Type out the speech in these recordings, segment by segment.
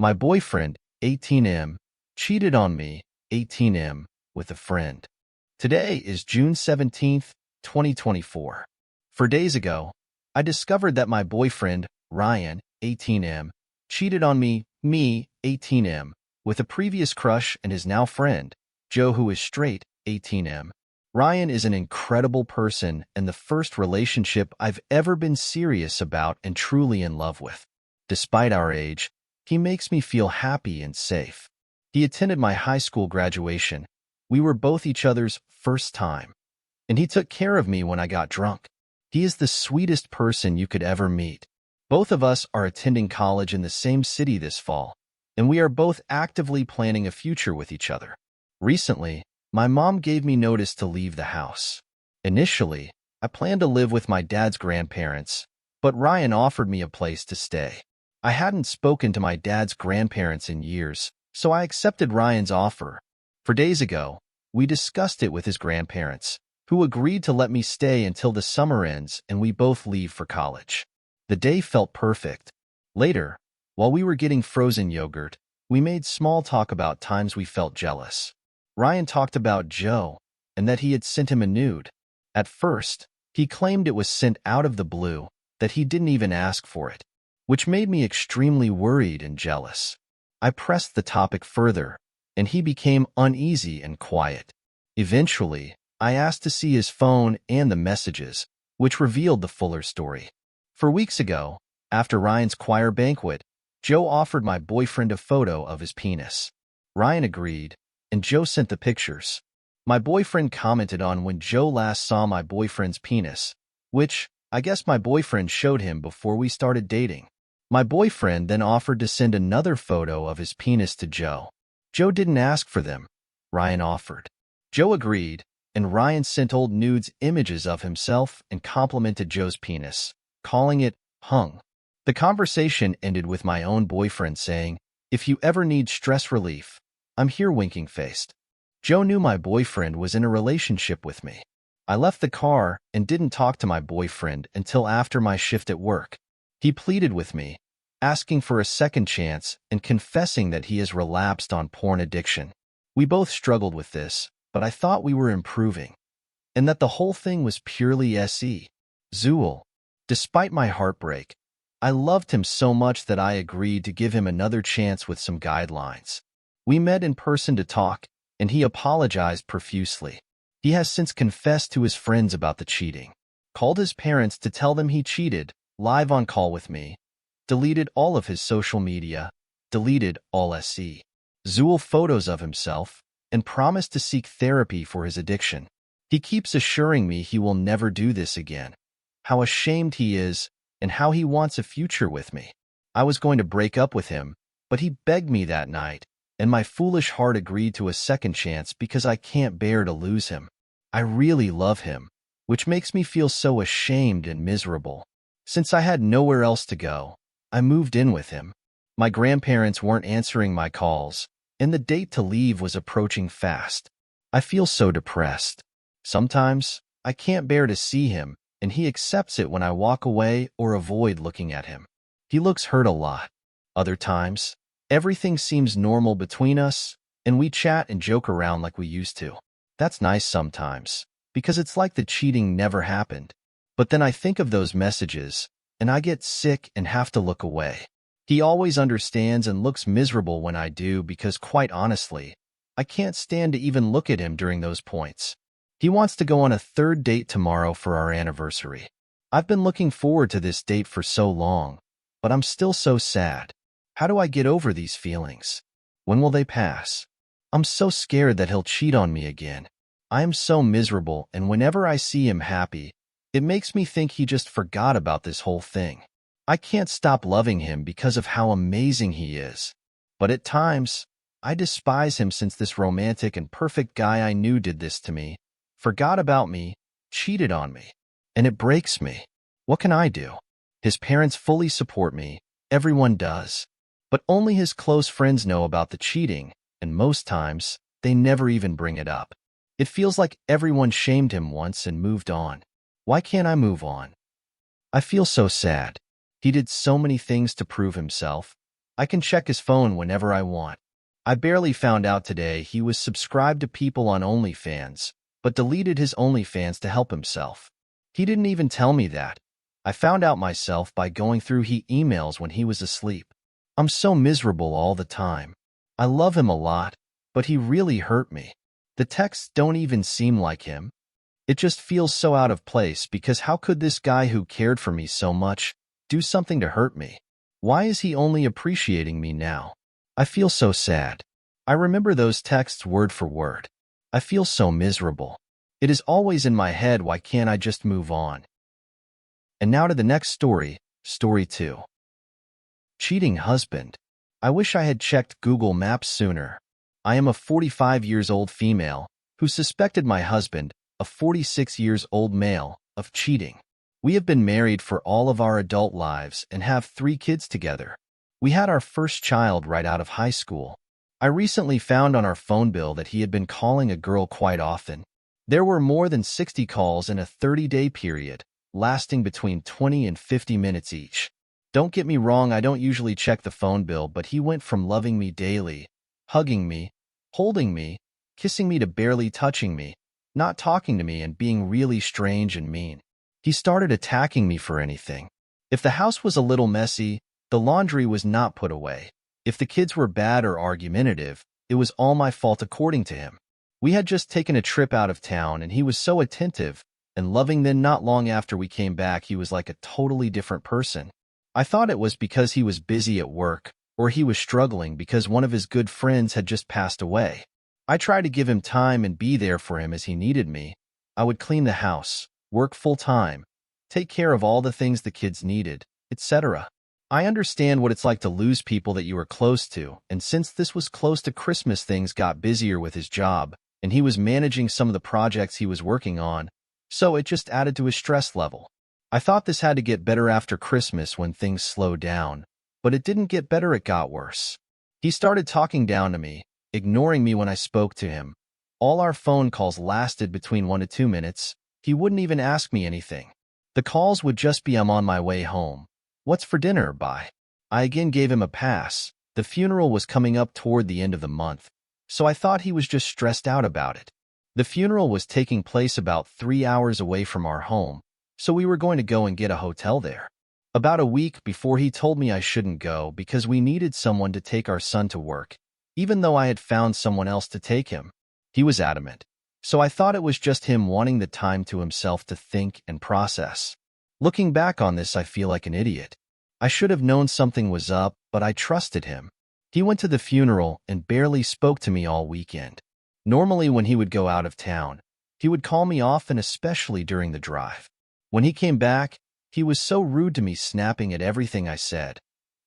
My boyfriend, 18M, cheated on me, 18M, with a friend. Today is June 17th, 2024. 4 days ago, I discovered that my boyfriend, Ryan, 18M, cheated on me, 18M, with a previous crush and his now friend, Joe, who is straight, 18M. Ryan is an incredible person and the first relationship I've ever been serious about and truly in love with. Despite our age, he makes me feel happy and safe. He attended my high school graduation. We were both each other's first time. And he took care of me when I got drunk. He is the sweetest person you could ever meet. Both of us are attending college in the same city this fall, and we are both actively planning a future with each other. Recently, my mom gave me notice to leave the house. Initially, I planned to live with my dad's grandparents, but Ryan offered me a place to stay. I hadn't spoken to my dad's grandparents in years, so I accepted Ryan's offer. 4 days ago, we discussed it with his grandparents, who agreed to let me stay until the summer ends and we both leave for college. The day felt perfect. Later, while we were getting frozen yogurt, we made small talk about times we felt jealous. Ryan talked about Joe and that he had sent him a nude. At first, he claimed it was sent out of the blue, that he didn't even ask for it, which made me extremely worried and jealous. I pressed the topic further, and he became uneasy and quiet. Eventually, I asked to see his phone and the messages, which revealed the fuller story. 4 weeks ago, after Ryan's choir banquet, Joe offered my boyfriend a photo of his penis. Ryan agreed, and Joe sent the pictures. My boyfriend commented on when Joe last saw my boyfriend's penis, which I guess my boyfriend showed him before we started dating. My boyfriend then offered to send another photo of his penis to Joe. Joe didn't ask for them. Ryan offered. Joe agreed, and Ryan sent old nudes images of himself and complimented Joe's penis, calling it hung. The conversation ended with my own boyfriend saying, "If you ever need stress relief, I'm here," winking-faced. Joe knew my boyfriend was in a relationship with me. I left the car and didn't talk to my boyfriend until after my shift at work. He pleaded with me, asking for a second chance and confessing that he has relapsed on porn addiction. We both struggled with this, but I thought we were improving, and that the whole thing was purely Zool. Despite my heartbreak, I loved him so much that I agreed to give him another chance with some guidelines. We met in person to talk, and he apologized profusely. He has since confessed to his friends about the cheating, called his parents to tell them he cheated, live on call with me, deleted all of his social media, deleted all Zool photos of himself, and promised to seek therapy for his addiction. He keeps assuring me he will never do this again, how ashamed he is, and how he wants a future with me. I was going to break up with him, but he begged me that night, and my foolish heart agreed to a second chance because I can't bear to lose him. I really love him, which makes me feel so ashamed and miserable. Since I had nowhere else to go, I moved in with him. My grandparents weren't answering my calls, and the date to leave was approaching fast. I feel so depressed. Sometimes, I can't bear to see him, and he accepts it when I walk away or avoid looking at him. He looks hurt a lot. Other times, everything seems normal between us, and we chat and joke around like we used to. That's nice sometimes, because it's like the cheating never happened. But then I think of those messages, and I get sick and have to look away. He always understands and looks miserable when I do because, quite honestly, I can't stand to even look at him during those points. He wants to go on a third date tomorrow for our anniversary. I've been looking forward to this date for so long, but I'm still so sad. How do I get over these feelings? When will they pass? I'm so scared that he'll cheat on me again. I am so miserable, and whenever I see him happy, it makes me think he just forgot about this whole thing. I can't stop loving him because of how amazing he is. But at times, I despise him since this romantic and perfect guy I knew did this to me, forgot about me, cheated on me, and it breaks me. What can I do? His parents fully support me, everyone does, but only his close friends know about the cheating, and most times, they never even bring it up. It feels like everyone shamed him once and moved on. Why can't I move on? I feel so sad. He did so many things to prove himself, I can check his phone whenever I want. I barely found out today he was subscribed to people on OnlyFans, but deleted his OnlyFans to help himself. He didn't even tell me that. I found out myself by going through his emails when he was asleep. I'm so miserable all the time. I love him a lot, but he really hurt me. The texts don't even seem like him. It just feels so out of place because how could this guy who cared for me so much do something to hurt me? Why is he only appreciating me now? I feel so sad. I remember those texts word for word. I feel so miserable. It is always in my head, why can't I just move on? And now to the next story, story 2. Cheating husband. I wish I had checked Google Maps sooner. I am a 45-years-old female who suspected my husband, a 46-years-old male, of cheating. We have been married for all of our adult lives and have 3 kids together. We had our first child right out of high school. I recently found on our phone bill that he had been calling a girl quite often. There were more than 60 calls in a 30-day period, lasting between 20 and 50 minutes each. Don't get me wrong, I don't usually check the phone bill, but he went from loving me daily, hugging me, holding me, kissing me to barely touching me, not talking to me, and being really strange and mean. He started attacking me for anything. If the house was a little messy, the laundry was not put away. If the kids were bad or argumentative, it was all my fault according to him. We had just taken a trip out of town and he was so attentive and loving. Then not long after we came back, he was like a totally different person. I thought it was because he was busy at work or he was struggling because one of his good friends had just passed away. I tried to give him time and be there for him as he needed me. I would clean the house, work full-time, take care of all the things the kids needed, etc. I understand what it's like to lose people that you were close to, and since this was close to Christmas, things got busier with his job, and he was managing some of the projects he was working on, so it just added to his stress level. I thought this had to get better after Christmas when things slowed down, but it didn't get better, it got worse. He started talking down to me, ignoring me when I spoke to him. All our phone calls lasted between 1 to 2 minutes. He wouldn't even ask me anything. The calls would just be, I'm on my way home. What's for dinner? Bye. I again gave him a pass. The funeral was coming up toward the end of the month, so I thought he was just stressed out about it. The funeral was taking place about 3 hours away from our home, so we were going to go and get a hotel there. About a week before, he told me I shouldn't go because we needed someone to take our son to work, even though I had found someone else to take him. He was adamant. So I thought it was just him wanting the time to himself to think and process. Looking back on this, I feel like an idiot. I should have known something was up, but I trusted him. He went to the funeral and barely spoke to me all weekend. Normally when he would go out of town, he would call me often, especially during the drive. When he came back, he was so rude to me, snapping at everything I said.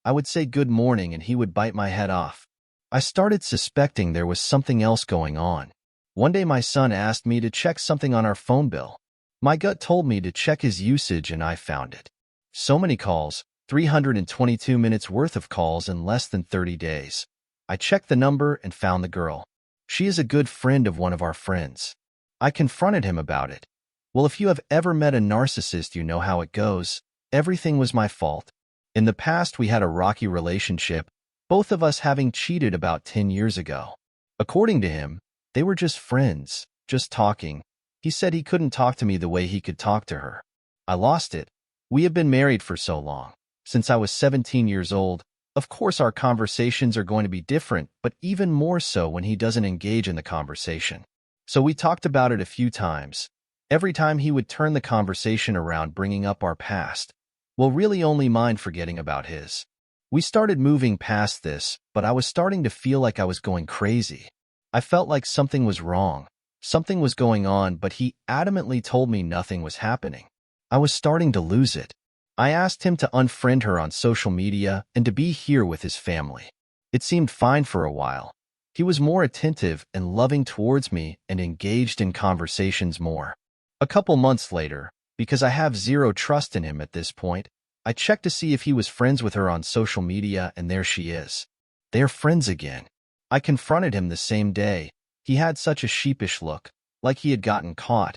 I would say good morning and he would bite my head off. I started suspecting there was something else going on. One day my son asked me to check something on our phone bill. My gut told me to check his usage and I found it. So many calls, 322 minutes worth of calls in less than 30 days. I checked the number and found the girl. She is a good friend of one of our friends. I confronted him about it. Well, if you have ever met a narcissist, you know how it goes. Everything was my fault. In the past, we had a rocky relationship, both of us having cheated about 10 years ago. According to him, they were just friends, just talking. He said he couldn't talk to me the way he could talk to her. I lost it. We have been married for so long. Since I was 17 years old, of course our conversations are going to be different, but even more so when he doesn't engage in the conversation. So we talked about it a few times. Every time he would turn the conversation around, bringing up our past. Well, really only mine, forgetting about his. We started moving past this, but I was starting to feel like I was going crazy. I felt like something was wrong. Something was going on, but he adamantly told me nothing was happening. I was starting to lose it. I asked him to unfriend her on social media and to be here with his family. It seemed fine for a while. He was more attentive and loving towards me and engaged in conversations more. A couple months later, because I have zero trust in him at this point, I checked to see if he was friends with her on social media, and there she is. They're friends again. I confronted him the same day. He had such a sheepish look, like he had gotten caught.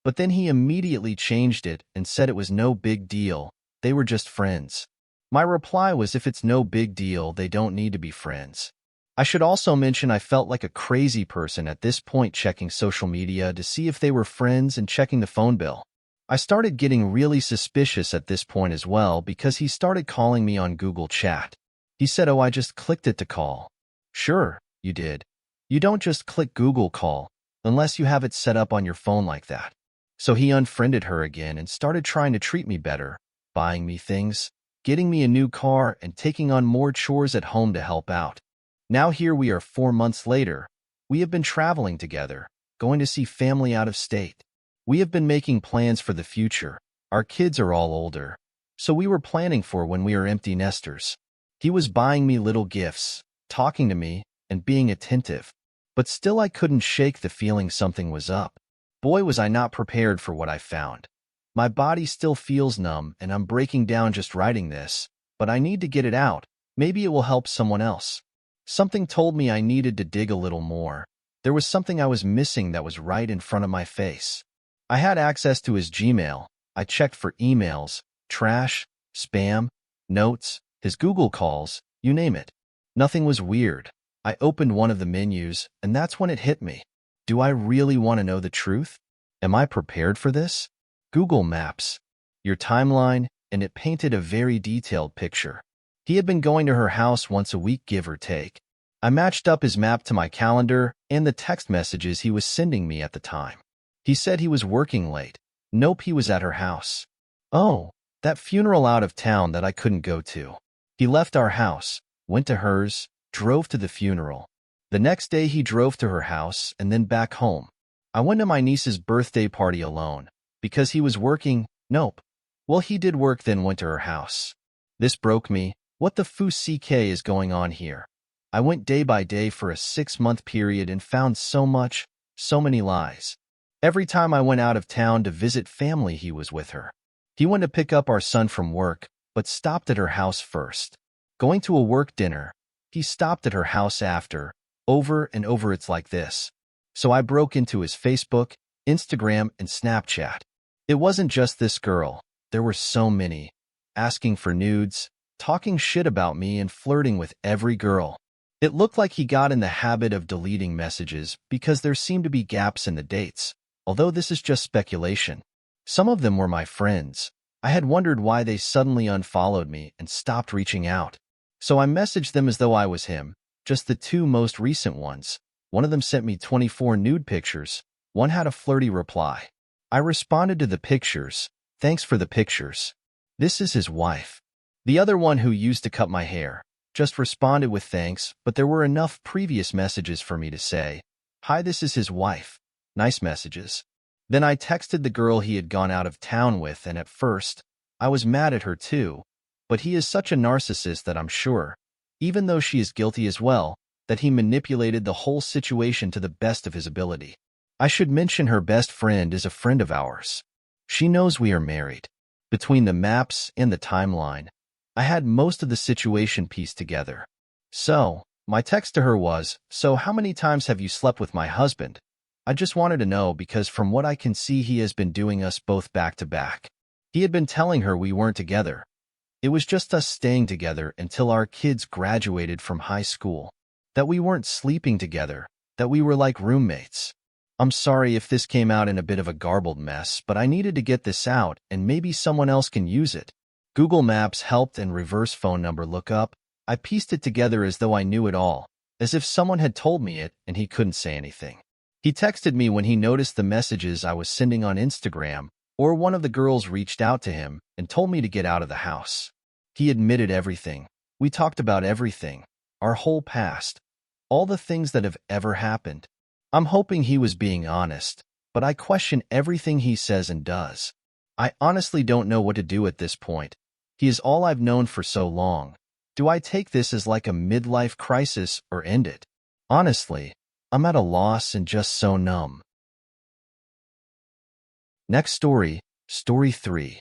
But then he immediately changed it and said it was no big deal. They were just friends. My reply was if it's no big deal, they don't need to be friends. I should also mention I felt like a crazy person at this point, checking social media to see if they were friends and checking the phone bill. I started getting really suspicious at this point as well because he started calling me on Google Chat. He said, "Oh, I just clicked it to call." Sure, you did. You don't just click Google Call unless you have it set up on your phone like that. So he unfriended her again and started trying to treat me better, buying me things, getting me a new car, and taking on more chores at home to help out. Now here we are 4 months later. We have been traveling together, going to see family out of state. We have been making plans for the future. Our kids are all older, so we were planning for when we are empty nesters. He was buying me little gifts, talking to me, and being attentive. But still I couldn't shake the feeling something was up. Boy, was I not prepared for what I found. My body still feels numb and I'm breaking down just writing this, but I need to get it out. Maybe it will help someone else. Something told me I needed to dig a little more. There was something I was missing that was right in front of my face. I had access to his Gmail. I checked for emails, trash, spam, notes, his Google calls, you name it. Nothing was weird. I opened one of the menus, and that's when it hit me. Do I really want to know the truth? Am I prepared for this? Google Maps. Your timeline, and it painted a very detailed picture. He had been going to her house once a week, give or take. I matched up his map to my calendar and the text messages he was sending me at the time. He said he was working late. Nope, he was at her house. Oh, that funeral out of town that I couldn't go to. He left our house, went to hers, drove to the funeral. The next day he drove to her house and then back home. I went to my niece's birthday party alone. Because he was working, nope. Well, he did work then went to her house. This broke me. What the foo CK is going on here? I went day by day for a 6-month period and found so many lies. Every time I went out of town to visit family, he was with her. He went to pick up our son from work, but stopped at her house first. Going to a work dinner, he stopped at her house after. Over and over it's like this. So I broke into his Facebook, Instagram, and Snapchat. It wasn't just this girl. There were so many. Asking for nudes, talking shit about me, and flirting with every girl. It looked like he got in the habit of deleting messages because there seemed to be gaps in the dates, although this is just speculation. Some of them were my friends. I had wondered why they suddenly unfollowed me and stopped reaching out. So I messaged them as though I was him, just the 2 most recent ones. One of them sent me 24 nude pictures. One had a flirty reply. I responded to the pictures. Thanks for the pictures. This is his wife. The other one, who used to cut my hair, just responded with thanks, but there were enough previous messages for me to say, "Hi, this is his wife." Nice messages. Then I texted the girl he had gone out of town with, and at first, I was mad at her too, but he is such a narcissist that I'm sure, even though she is guilty as well, that he manipulated the whole situation to the best of his ability. I should mention her best friend is a friend of ours. She knows we are married. Between the maps and the timeline, I had most of the situation pieced together. So, my text to her was, "So how many times have you slept with my husband?" I just wanted to know because from what I can see he has been doing us both back to back. He had been telling her we weren't together. It was just us staying together until our kids graduated from high school. That we weren't sleeping together, that we were like roommates. I'm sorry if this came out in a bit of a garbled mess, but I needed to get this out and maybe someone else can use it. Google Maps helped, and reverse phone number lookup. I pieced it together as though I knew it all, as if someone had told me it and he couldn't say anything. He texted me when he noticed the messages I was sending on Instagram, or one of the girls reached out to him and told me to get out of the house. He admitted everything. We talked about everything, our whole past, all the things that have ever happened. I'm hoping he was being honest, but I question everything he says and does. I honestly don't know what to do at this point. He is all I've known for so long. Do I take this as like a midlife crisis or end it? Honestly, I'm at a loss and just so numb. Next story, Story 3.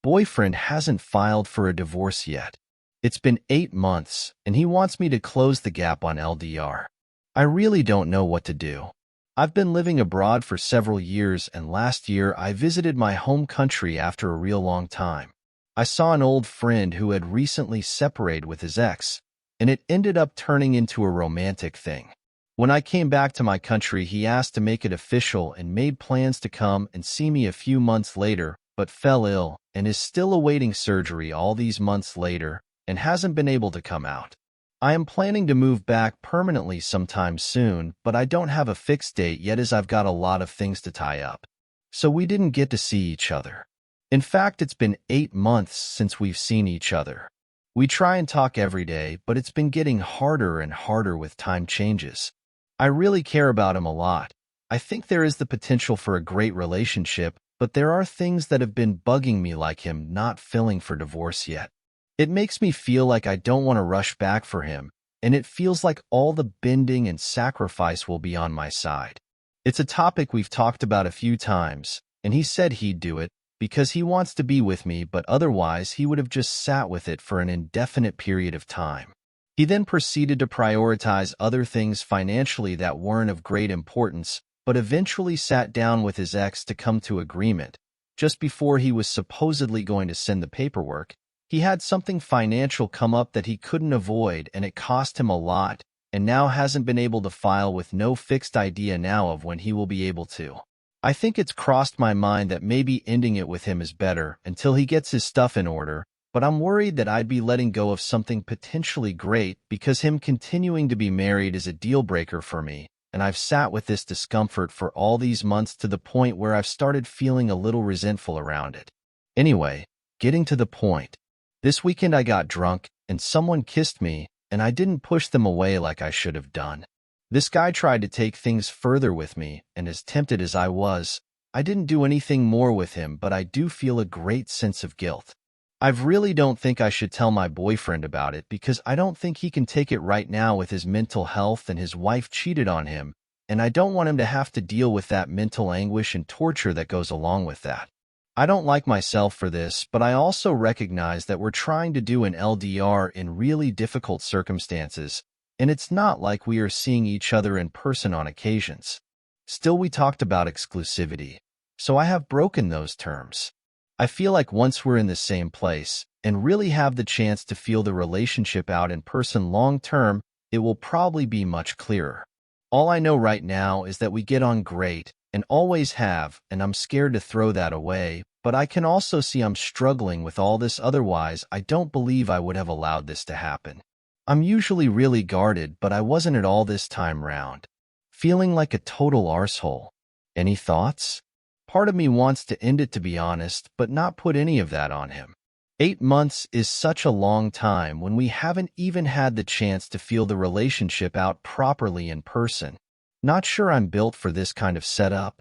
Boyfriend hasn't filed for a divorce yet. It's been 8 months, and he wants me to close the gap on LDR. I really don't know what to do. I've been living abroad for several years, and last year I visited my home country after a real long time. I saw an old friend who had recently separated with his ex, and it ended up turning into a romantic thing. When I came back to my country, he asked to make it official and made plans to come and see me a few months later, but fell ill and is still awaiting surgery all these months later and hasn't been able to come out. I am planning to move back permanently sometime soon, but I don't have a fixed date yet as I've got a lot of things to tie up. So we didn't get to see each other. In fact, it's been 8 months since we've seen each other. We try and talk every day, but it's been getting harder and harder with time changes. I really care about him a lot. I think there is the potential for a great relationship, but there are things that have been bugging me, like him not filing for divorce yet. It makes me feel like I don't want to rush back for him, and it feels like all the bending and sacrifice will be on my side. It's a topic we've talked about a few times, and he said he'd do it because he wants to be with me, but otherwise he would have just sat with it for an indefinite period of time. He then proceeded to prioritize other things financially that weren't of great importance, but eventually sat down with his ex to come to agreement. Just before he was supposedly going to send the paperwork, he had something financial come up that he couldn't avoid, and it cost him a lot, and now hasn't been able to file, with no fixed idea now of when he will be able to. I think it's crossed my mind that maybe ending it with him is better until he gets his stuff in order, but I'm worried that I'd be letting go of something potentially great because him continuing to be married is a deal breaker for me, and I've sat with this discomfort for all these months to the point where I've started feeling a little resentful around it. Anyway, getting to the point. This weekend I got drunk and someone kissed me, and I didn't push them away like I should have done. This guy tried to take things further with me, and as tempted as I was, I didn't do anything more with him, but I do feel a great sense of guilt. I really don't think I should tell my boyfriend about it because I don't think he can take it right now with his mental health, and his wife cheated on him, and I don't want him to have to deal with that mental anguish and torture that goes along with that. I don't like myself for this, but I also recognize that we're trying to do an LDR in really difficult circumstances, and it's not like we are seeing each other in person on occasions. Still, we talked about exclusivity, so I have broken those terms. I feel like once we're in the same place and really have the chance to feel the relationship out in person long term, it will probably be much clearer. All I know right now is that we get on great and always have, and I'm scared to throw that away, but I can also see I'm struggling with all this. Otherwise, I don't believe I would have allowed this to happen. I'm usually really guarded, but I wasn't at all this time round. Feeling like a total arsehole. Any thoughts? Part of me wants to end it, to be honest, but not put any of that on him. 8 months is such a long time when we haven't even had the chance to feel the relationship out properly in person. Not sure I'm built for this kind of setup,